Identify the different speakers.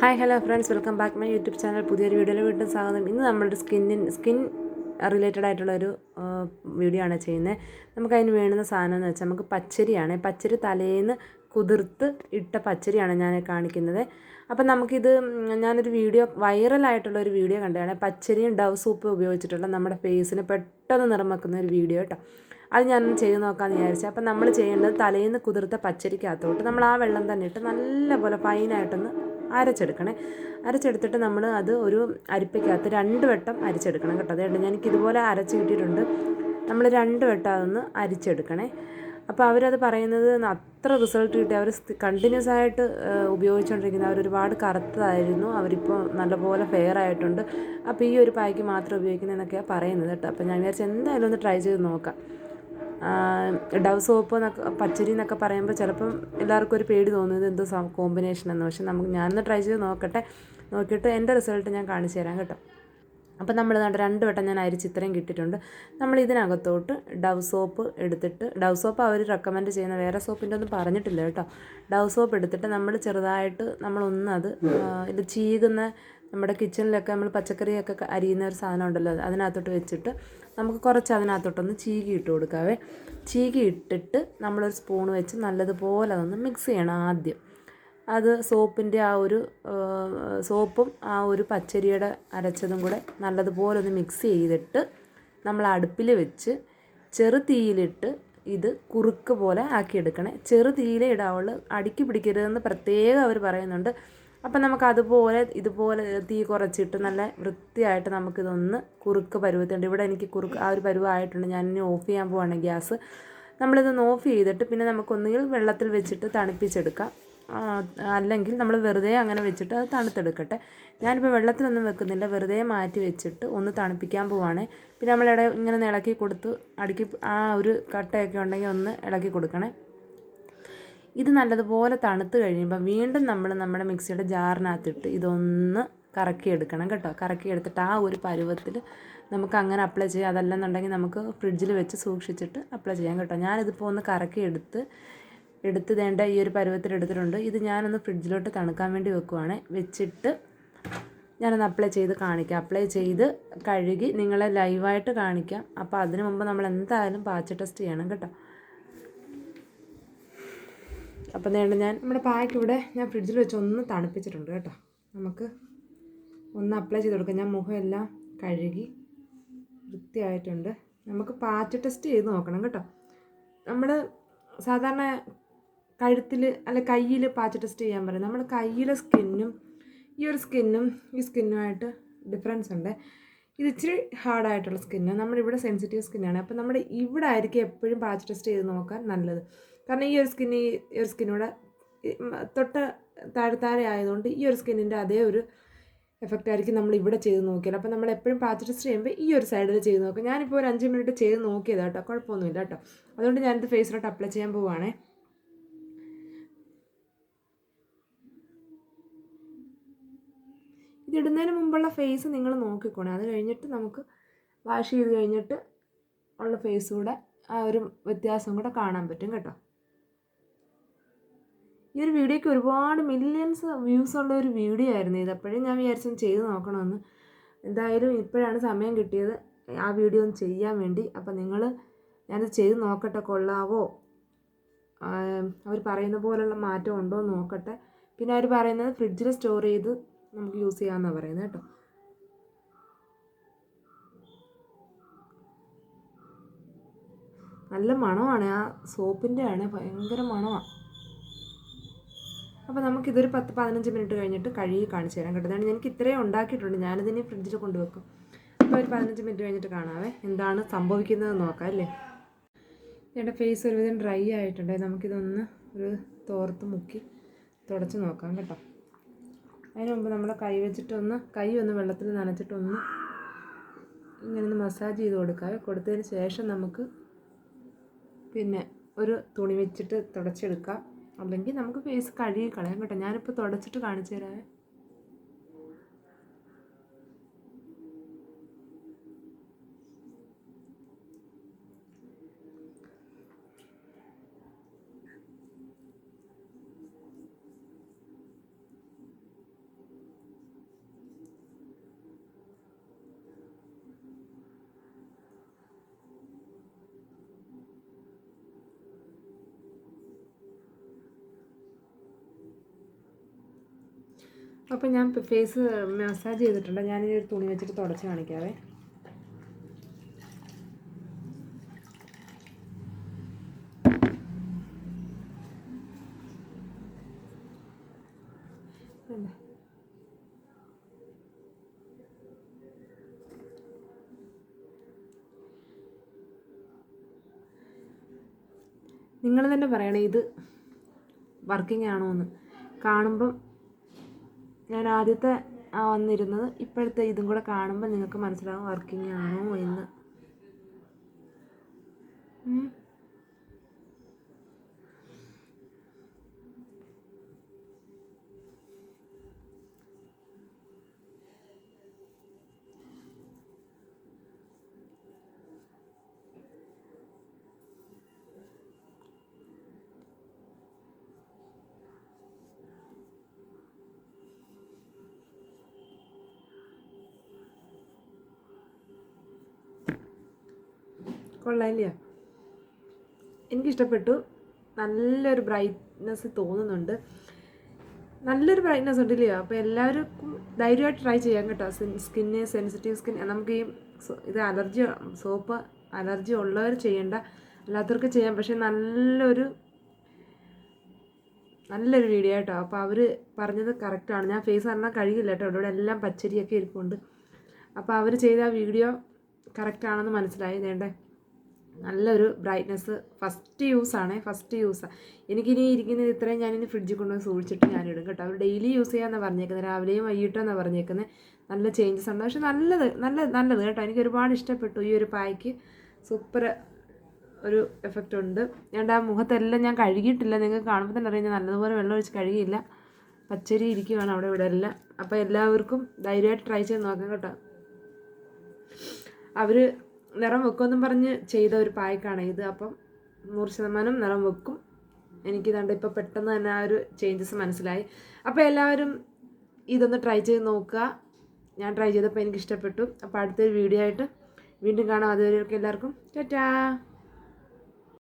Speaker 1: Hi hello friends, welcome back my YouTube channel. പുതിയൊരു വീഡിയോയിൽ വീണ്ടും സ്വാഗതം. ഇന്ന് നമ്മളുടെ സ്കിൻ റിലേറ്റഡ് ആയിട്ടുള്ളൊരു വീഡിയോ ആണ് ചെയ്യുന്നത്. നമുക്കതിന് വേണ്ടുന്ന സാധനം എന്ന് വെച്ചാൽ നമുക്ക് പച്ചരിയാണ്. പച്ചരി തലേന്ന് കുതിർത്ത് ഇട്ട പച്ചരിയാണ് ഞാൻ കാണിക്കുന്നത്. അപ്പം നമുക്കിത് ഞാനൊരു വീഡിയോ വൈറലായിട്ടുള്ളൊരു വീഡിയോ കണ്ടതാണ്. പച്ചരിയും ഡവ് സോപ്പും ഉപയോഗിച്ചിട്ടുള്ള നമ്മുടെ ഫേസിന് പെട്ടെന്ന് നിറം വെക്കുന്ന ഒരു വീഡിയോ കേട്ടോ. അത് ഞാനൊന്ന് ചെയ്ത് നോക്കാമെന്ന് വിചാരിച്ചു. അപ്പം നമ്മൾ ചെയ്യേണ്ടത് തലേന്ന് കുതിർത്ത പച്ചരിക്കകത്തോട്ട് നമ്മൾ ആ വെള്ളം തന്നെ ഇട്ട് നല്ലപോലെ ഫൈനായിട്ടൊന്ന് അരച്ചെടുത്തിട്ട് നമ്മൾ അത് ഒരു അരിപ്പയ്ക്കകത്ത് 2 വട്ടം അരിച്ചെടുക്കണം കേട്ടോ. അതുകൊണ്ട് എനിക്കിതുപോലെ അരച്ച് കിട്ടിയിട്ടുണ്ട്. നമ്മൾ 2 വട്ടം അതൊന്ന് അരിച്ചെടുക്കണേ. അപ്പോൾ അവരത് പറയുന്നത് അത്ര റിസൾട്ട് കിട്ടി. അവർ കണ്ടിന്യൂസ് ആയിട്ട് ഉപയോഗിച്ചുകൊണ്ടിരിക്കുന്ന അവരൊരുപാട് കറുത്തതായിരുന്നു. അവരിപ്പോൾ നല്ലപോലെ ഫെയർ ആയിട്ടുണ്ട്. അപ്പോൾ ഈ ഒരു പായ്ക്ക് മാത്രം ഉപയോഗിക്കുന്നതെന്നൊക്കെയാണ് പറയുന്നത് കേട്ടോ. അപ്പോൾ ഞാൻ വിചാരിച്ചു എന്തായാലും ഒന്ന് ട്രൈ ചെയ്ത് നോക്കാം. ഡവ് സോപ്പ് എന്നൊക്കെ പച്ചരി എന്നൊക്കെ പറയുമ്പോൾ ചിലപ്പം എല്ലാവർക്കും ഒരു പേടി തോന്നുന്നത് എന്തോ കോമ്പിനേഷൻ എന്ന്. പക്ഷെ ഞാനൊന്ന് ട്രൈ ചെയ്ത് നോക്കിയിട്ട് എൻ്റെ റിസൾട്ട് ഞാൻ കാണിച്ചു തരാം കേട്ടോ. അപ്പം നമ്മൾ 2 വട്ടം ഞാൻ അരിച്ച് ഇത്രയും കിട്ടിയിട്ടുണ്ട്. നമ്മൾ ഇതിനകത്തോട്ട് ഡവ് സോപ്പ് എടുത്തിട്ട്, ഡവ് സോപ്പ് അവർ റെക്കമെൻഡ് ചെയ്യുന്ന, വേറെ സോപ്പിൻ്റെ ഒന്നും പറഞ്ഞിട്ടില്ല കേട്ടോ. ഡവ് സോപ്പ് എടുത്തിട്ട് നമ്മൾ ചെറുതായിട്ട് നമ്മളൊന്നത് ഇത് ചീകുന്ന, നമ്മുടെ കിച്ചണിലൊക്കെ നമ്മൾ പച്ചക്കറിയൊക്കെ അരിയുന്ന ഒരു സാധനം ഉണ്ടല്ലോ, അതിനകത്തോട്ട് വെച്ചിട്ട് നമുക്ക് കുറച്ച് അതിനകത്തോട്ടൊന്ന് ചീകി ഇട്ട് കൊടുക്കാവേ. ചീകി ഇട്ടിട്ട് നമ്മളൊരു സ്പൂൺ വെച്ച് നല്ലതുപോലെ അതൊന്ന് മിക്സ് ചെയ്യണം ആദ്യം. അത് സോപ്പിൻ്റെ സോപ്പും ആ ഒരു പച്ചരിയുടെ അരച്ചതും കൂടെ നല്ലതുപോലെ ഒന്ന് മിക്സ് ചെയ്തിട്ട് നമ്മൾ അടുപ്പിൽ വെച്ച് ചെറു തീയിലിട്ട് ഇത് കുറുക്ക് പോലെ ആക്കിയെടുക്കണേ. ചെറു തീയിലേ ഇടാവുള്ളൂ, അടുക്കി പിടിക്കരുതെന്ന് പ്രത്യേകം അവർ പറയുന്നുണ്ട്. അപ്പം നമുക്ക് ഇതുപോലെ തീ കുറച്ചിട്ട് നല്ല വൃത്തിയായിട്ട് നമുക്കിതൊന്ന് കുറുക്ക് പരുവത്തുണ്ട്. ഇവിടെ എനിക്ക് കുറുക്ക് ആ ഒരു പരുവമായിട്ടുണ്ട്. ഞാനിനി ഓഫ് ചെയ്യാൻ പോവാണ് ഗ്യാസ്. നമ്മളിതൊന്ന് ഓഫ് ചെയ്തിട്ട് പിന്നെ നമുക്കൊന്നുകിൽ വെള്ളത്തിൽ വെച്ചിട്ട് തണുപ്പിച്ചെടുക്കാം, അല്ലെങ്കിൽ നമ്മൾ വെറുതെ അങ്ങനെ വെച്ചിട്ട് അത് തണുത്തെടുക്കട്ടെ. ഞാനിപ്പോൾ വെള്ളത്തിലൊന്നും വെക്കുന്നില്ല, വെറുതെ മാറ്റി വെച്ചിട്ട് ഒന്ന് തണുപ്പിക്കാൻ പോവാണ്. പിന്നെ നമ്മളിവിടെ ഇങ്ങനെ ഇളക്കി കൊടുത്ത് ആ ഒരു കട്ടയൊക്കെ ഉണ്ടെങ്കിൽ ഒന്ന് ഇളക്കി കൊടുക്കണേ. ഇത് നല്ലതുപോലെ തണുത്ത് കഴിയുമ്പോൾ വീണ്ടും നമ്മൾ നമ്മുടെ മിക്സിയുടെ ജാറിനകത്തിട്ട് ഇതൊന്ന് കറക്കിയെടുക്കണം കേട്ടോ. കറക്കിയെടുത്തിട്ട് ആ ഒരു പരുവത്തിൽ നമുക്ക് അങ്ങനെ അപ്ലൈ ചെയ്യാം. അതല്ലെന്നുണ്ടെങ്കിൽ നമുക്ക് ഫ്രിഡ്ജിൽ വെച്ച് സൂക്ഷിച്ചിട്ട് അപ്ലൈ ചെയ്യാം കേട്ടോ. ഞാനിതിപ്പോൾ ഒന്ന് കറക്കിയെടുത്ത് വേണ്ട ഈ ഒരു പരുവത്തിൽ എടുത്തിട്ടുണ്ട്. ഇത് ഞാനൊന്ന് ഫ്രിഡ്ജിലോട്ട് തണുക്കാൻ വേണ്ടി വെച്ചിട്ട് ഞാനൊന്ന് അപ്ലൈ ചെയ്ത് കാണിക്കാം. അപ്ലൈ ചെയ്ത് കഴുകി നിങ്ങളെ ലൈവായിട്ട് കാണിക്കാം. അപ്പോൾ അതിന് മുമ്പ് നമ്മൾ എന്തായാലും പാച്ച് ടെസ്റ്റ് ചെയ്യണം കേട്ടോ. അപ്പം നമ്മുടെ പായ്ക്ക് ഇവിടെ ഞാൻ ഫ്രിഡ്ജിൽ വെച്ച് ഒന്ന് തണുപ്പിച്ചിട്ടുണ്ട് കേട്ടോ. നമുക്ക് ഒന്ന് അപ്ലൈ ചെയ്ത് കൊടുക്കാം. ഞാൻ മുഖമെല്ലാം കഴുകി വൃത്തിയായിട്ടുണ്ട്. നമുക്ക് പാച്ച് ടെസ്റ്റ് ചെയ്ത് നോക്കണം കേട്ടോ. നമ്മൾ സാധാരണ കഴുത്തിൽ അല്ല കയ്യിൽ പാച്ച് ടെസ്റ്റ് ചെയ്യാൻ പറയും. നമ്മുടെ കയ്യിലെ സ്കിന്നും ഈ സ്കിന്നുമായിട്ട് ഡിഫറൻസ് ഉണ്ട്. ഇത് ഇച്ചിരി ഹാർഡായിട്ടുള്ള സ്കിന്ന്, നമ്മളിവിടെ സെൻസിറ്റീവ് സ്കിന്നാണ്. അപ്പം നമ്മുടെ ഇവിടെ ആയിരിക്കും എപ്പോഴും പാച്ച് ടെസ്റ്റ് ചെയ്ത് നോക്കാൻ നല്ലത്. കാരണം ഈ ഒരു സ്കിന്നൂടെ തൊട്ട് താഴെ ആയതുകൊണ്ട് ഈ ഒരു സ്കിന്നിൻ്റെ അതേ ഒരു എഫക്റ്റ് ആയിരിക്കും നമ്മൾ ഇവിടെ ചെയ്ത് നോക്കിയാൽ. അപ്പോൾ നമ്മൾ എപ്പോഴും പാച്ച് ടെസ്റ്റ് ചെയ്യുമ്പോൾ ഈ ഒരു സൈഡിൽ ചെയ്ത് നോക്കും. ഞാനിപ്പോൾ ഒരു 5 മിനിറ്റ് ചെയ്ത് നോക്കിയതാണ് കേട്ടോ, കുഴപ്പമൊന്നുമില്ല കേട്ടോ. അതുകൊണ്ട് ഞാനിത് ഫേസിലോട്ട് അപ്ലൈ ചെയ്യാൻ പോവുകയാണേ. ഇതിടുന്നതിന് മുമ്പുള്ള ഫേസ് നിങ്ങൾ നോക്കിക്കോണേ. അത് കഴിഞ്ഞിട്ട് നമുക്ക് വാഷ് ചെയ്ത് കഴിഞ്ഞിട്ട് ഉള്ള ഫേസ് കൂടെ ആ ഒരു വ്യത്യാസം കൂടെ കാണാൻ പറ്റും കേട്ടോ. ഈ ഒരു വീഡിയോയ്ക്ക് ഒരുപാട് മില്യൺസ് വ്യൂസ് ഉള്ള ഒരു വീഡിയോ ആയിരുന്നു ഇത്. അപ്പോഴും ഞാൻ വിചാരിച്ചു ചെയ്ത് നോക്കണമെന്ന്. എന്തായാലും ഇപ്പോഴാണ് സമയം കിട്ടിയത് ആ വീഡിയോ ഒന്ന് ചെയ്യാൻ വേണ്ടി. അപ്പം ഞാനത് ചെയ്ത് നോക്കട്ടെ, കൊള്ളാവോ, അവർ പറയുന്ന പോലുള്ള മാറ്റം ഉണ്ടോ എന്ന് നോക്കട്ടെ. പിന്നെ അവർ പറയുന്നത് ഫ്രിഡ്ജിൽ സ്റ്റോർ ചെയ്ത് നമുക്ക് യൂസ് ചെയ്യാമെന്നാണ് പറയുന്നത് കേട്ടോ. നല്ല മണമാണ്, ആ സോപ്പിൻ്റെ ആണ്, ഭയങ്കര മണമാണ്. അപ്പോൾ നമുക്കിതൊരു 10-15 മിനിറ്റ് കഴിഞ്ഞിട്ട് കഴുകി കാണിച്ചു തരാം കേട്ടോ. അതാണ് എനിക്ക് ഇത്രയും ഉണ്ടാക്കിയിട്ടുണ്ട്. ഞാനിതിനെ ഫ്രിഡ്ജിൽ കൊണ്ടുവെക്കും. അപ്പോൾ ഒരു 15 മിനിറ്റ് കഴിഞ്ഞിട്ട് കാണാവേ എന്താണ് സംഭവിക്കുന്നത് നോക്കാം അല്ലേ. എൻ്റെ ഫേസ് ഒരുവിധം ഡ്രൈ ആയിട്ടുണ്ട്. നമുക്കിതൊന്ന് ഒരു തോർത്ത് മുക്കി തുടച്ച് നോക്കാം കേട്ടോ. അതിന് മുമ്പ് നമ്മൾ കൈ ഒന്ന് വെള്ളത്തിൽ നനച്ചിട്ടൊന്ന് ഇങ്ങനെ ഒന്ന് മസാജ് ചെയ്ത് കൊടുക്കാം. കൊടുത്തതിന് ശേഷം നമുക്ക് പിന്നെ ഒരു തുണി വെച്ചിട്ട് തുടച്ചെടുക്കാം, അല്ലെങ്കിൽ നമുക്ക് ഫേസ് കഴുകി കളയാം കേട്ടോ. ഞാനിപ്പോൾ തുടച്ചിട്ട് കാണിച്ചു തരാം. അപ്പോൾ ഞാൻ ഫേസ് മസാജ് ചെയ്തിട്ടുണ്ട്. ഞാനിനി ഒരു തുണി വെച്ചിട്ട് തുടച്ച് കാണിക്കാവേ. നിങ്ങൾ തന്നെ പറയണേ ഇത് വർക്കിംഗ് ആണോ എന്ന്. കാണുമ്പം ഞാൻ ആദ്യത്തെ വന്നിരുന്നത് ഇപ്പോഴത്തെ ഇതും കൂടെ കാണുമ്പോൾ നിങ്ങൾക്ക് മനസ്സിലാവും വർക്കിംഗ് ആണോ എന്ന്. കൊള്ളാമില്ല, എനിക്കിഷ്ടപ്പെട്ടു. നല്ലൊരു ബ്രൈറ്റ്നെസ് തോന്നുന്നുണ്ട്, നല്ലൊരു ബ്രൈറ്റ്നെസ് ഉണ്ടല്ലയോ. അപ്പോൾ എല്ലാവർക്കും ധൈര്യമായിട്ട് ട്രൈ ചെയ്യാം കേട്ടോ. സ്കിന്ന് സെൻസിറ്റീവ് സ്കിൻ, നമുക്ക് ഈ ഇത് സോപ്പ് അലർജി ഉള്ളവർ ചെയ്യേണ്ട, അല്ലാത്തവർക്ക് ചെയ്യാം. പക്ഷേ നല്ലൊരു വീഡിയോ കേട്ടോ. അപ്പോൾ അവർ പറഞ്ഞത് കറക്റ്റാണ്. ഞാൻ ഫേസ് നന്നാ കഴുകില്ല കേട്ടോ, ഇവിടെ എല്ലാം പച്ചരിയൊക്കെ ഇരിപ്പുണ്ട്. അപ്പോൾ അവർ ചെയ്ത ആ വീഡിയോ കറക്റ്റാണെന്ന് മനസ്സിലായി. വേണ്ടേ, നല്ലൊരു ബ്രൈറ്റ്നെസ്. ഫസ്റ്റ് യൂസാണ്. എനിക്കിനി ഇരിക്കുന്നത് ഇത്രയും ഞാനിനി ഫ്രിഡ്ജിൽ കൊണ്ടുപോയി സൂക്ഷിച്ചിട്ട് ഞാനിടും കേട്ടോ. അവർ ഡെയിലി യൂസ് ചെയ്യാമെന്നാണ് പറഞ്ഞേക്കുന്നത്, രാവിലെയും വൈകിട്ടും എന്നാണ് പറഞ്ഞേക്കുന്നത്. നല്ല ചേഞ്ചസ് ഉണ്ട്, പക്ഷെ നല്ലത് കേട്ടോ. എനിക്ക് ഒരുപാട് ഇഷ്ടപ്പെട്ടു ഈ ഒരു പായ്ക്ക്. സൂപ്പർ ഒരു എഫക്റ്റ് ഉണ്ട്. ഞാൻ ആ മുഖത്തെല്ലാം ഞാൻ കഴുകിയിട്ടില്ല, നിങ്ങൾക്ക് കാണുമ്പോൾ തന്നെ അറിയാം. ഞാൻ നല്ലതുപോലെ വെള്ളം ഒഴിച്ച് കഴുകിയില്ല, പച്ചരി ഇരിക്കുകയാണ് അവിടെ ഇവിടെ എല്ലാം. അപ്പോൾ എല്ലാവർക്കും ധൈര്യമായിട്ട് ട്രൈ ചെയ്ത് നോക്കാം കേട്ടോ. അവർ നിറം വെക്കുമെന്നും പറഞ്ഞ് ചെയ്ത ഒരു പായ്ക്കാണ് ഇത്. അപ്പം 100% നിറം വെക്കും. എനിക്കിതാണ്ട് ഇപ്പോൾ പെട്ടെന്ന് തന്നെ ആ ഒരു ചേഞ്ചസ് മനസ്സിലായി. അപ്പോൾ എല്ലാവരും ഇതൊന്ന് ട്രൈ ചെയ്ത് നോക്കുക. ഞാൻ ട്രൈ ചെയ്തപ്പോൾ എനിക്ക് ഇഷ്ടപ്പെട്ടു. അപ്പോൾ അടുത്തൊരു വീഡിയോ ആയിട്ട് വീണ്ടും കാണാം. അതുവരെയൊക്കെ എല്ലാവർക്കും ടാറ്റാ.